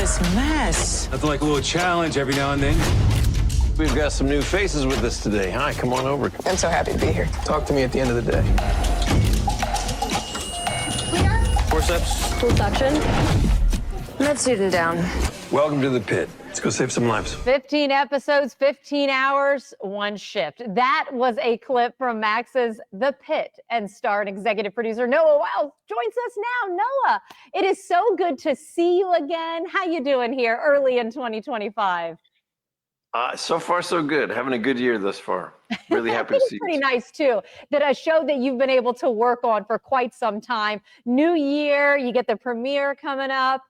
this mess? Nothing like a little challenge every now and then. We've got some new faces with us today. Hi, come on over. I'm so happy to be here. Talk to me at the end of the day. Clear. Forceps. Full suction. Med student down. Welcome to the pit. Let's go save some lives. 15 episodes, 15 hours, one shift. That was a clip from Max's The Pit, and star and executive producer Noah Wyle joins us now. Noah, it is so good to see you again. How you doing here early in 2025? So far, so good. Having a good year thus far. Really happy to see you. Pretty nice, too. That a show that you've been able to work on for quite some time. New year, you get the premiere coming up.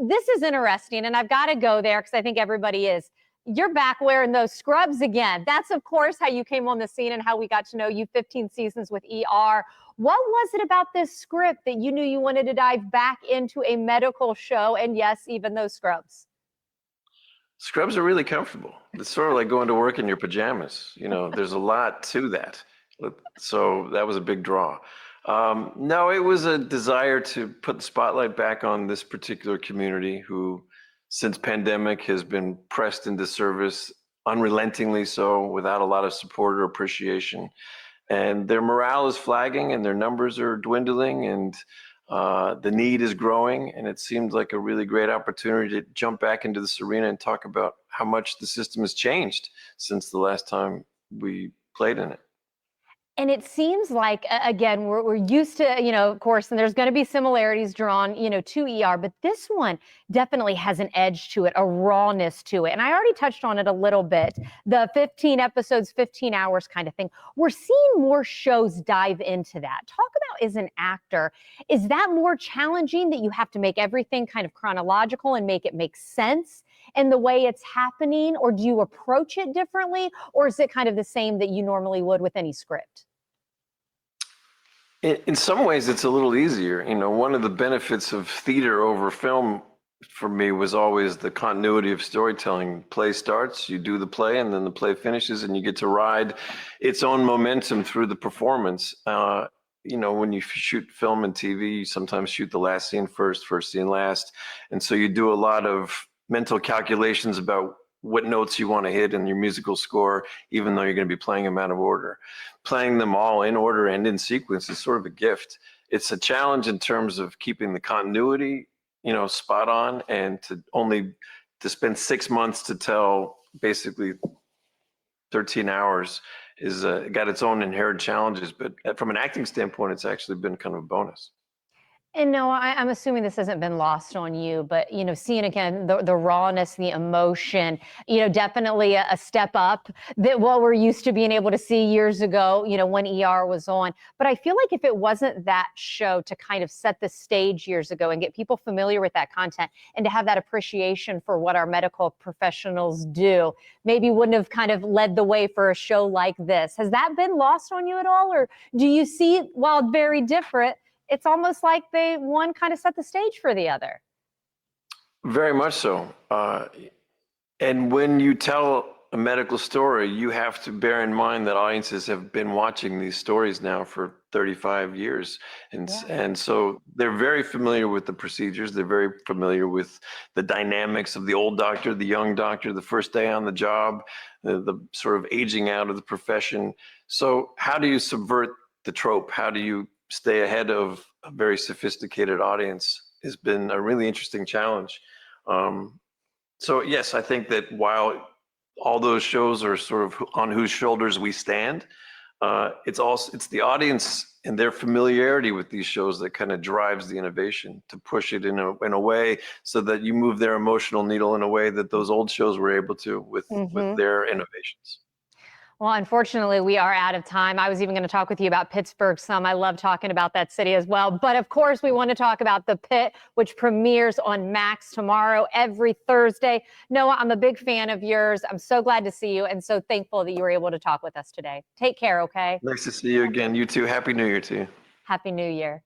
This is interesting, and I've got to go there because I think everybody is. You're back wearing those scrubs again. That's, of course, how you came on the scene and how we got to know you 15 seasons with ER. What was it about this script that you knew you wanted to dive back into a medical show? And yes, even those scrubs. Scrubs are really comfortable. It's sort of like going to work in your pajamas. You know, there's a lot to that. So that was a big draw. No, it was a desire to put the spotlight back on this particular community who, since pandemic, has been pressed into service unrelentingly so, without a lot of support or appreciation. And their morale is flagging and their numbers are dwindling, and the need is growing, and it seemed like a really great opportunity to jump back into this arena and talk about how much the system has changed since the last time we played in it. And it seems like, again, we're used to, of course, and there's going to be similarities drawn, to ER, but this one definitely has an edge to it, a rawness to it. And I already touched on it a little bit, the 15 episodes, 15 hours kind of thing. We're seeing more shows dive into that. Talk about, as an actor, is that more challenging, that you have to make everything kind of chronological and make it make sense in the way it's happening? Or do you approach it differently? Or is it kind of the same that you normally would with any script? In some ways, it's a little easier. One of the benefits of theater over film for me was always the continuity of storytelling. Play starts, you do the play, and then the play finishes, and you get to ride its own momentum through the performance. When you shoot film and TV, you sometimes shoot the last scene first scene last. And so you do a lot of mental calculations about what notes you want to hit in your musical score, even though you're going to be playing them out of order. Playing them all in order and in sequence is sort of a gift. It's a challenge in terms of keeping the continuity, spot on, and to spend 6 months to tell basically 13 hours is got its own inherent challenges. But from an acting standpoint, it's actually been kind of a bonus. And no, I'm assuming this hasn't been lost on you, but, seeing again, the rawness, the emotion, definitely a step up that what we're used to being able to see years ago, when ER was on. But I feel like if it wasn't that show to kind of set the stage years ago and get people familiar with that content and to have that appreciation for what our medical professionals do, maybe wouldn't have kind of led the way for a show like this. Has that been lost on you at all? Or do you see, while very different, it's almost like one kind of set the stage for the other? Very much so. And when you tell a medical story, you have to bear in mind that audiences have been watching these stories now for 35 years. And so they're very familiar with the procedures. They're very familiar with the dynamics of the old doctor, the young doctor, the first day on the job, the sort of aging out of the profession. So how do you subvert the trope? How do you stay ahead of a very sophisticated audience has been a really interesting challenge. So yes, I think that while all those shows are sort of on whose shoulders we stand, it's the audience and their familiarity with these shows that kind of drives the innovation to push it in a way so that you move their emotional needle in a way that those old shows were able to with their innovations. Well, unfortunately, we are out of time. I was even going to talk with you about Pittsburgh some. I love talking about that city as well. But of course, we want to talk about The Pit, which premieres on Max tomorrow, every Thursday. Noah, I'm a big fan of yours. I'm so glad to see you and so thankful that you were able to talk with us today. Take care, okay? Nice to see you again. You too. Happy New Year to you. Happy New Year.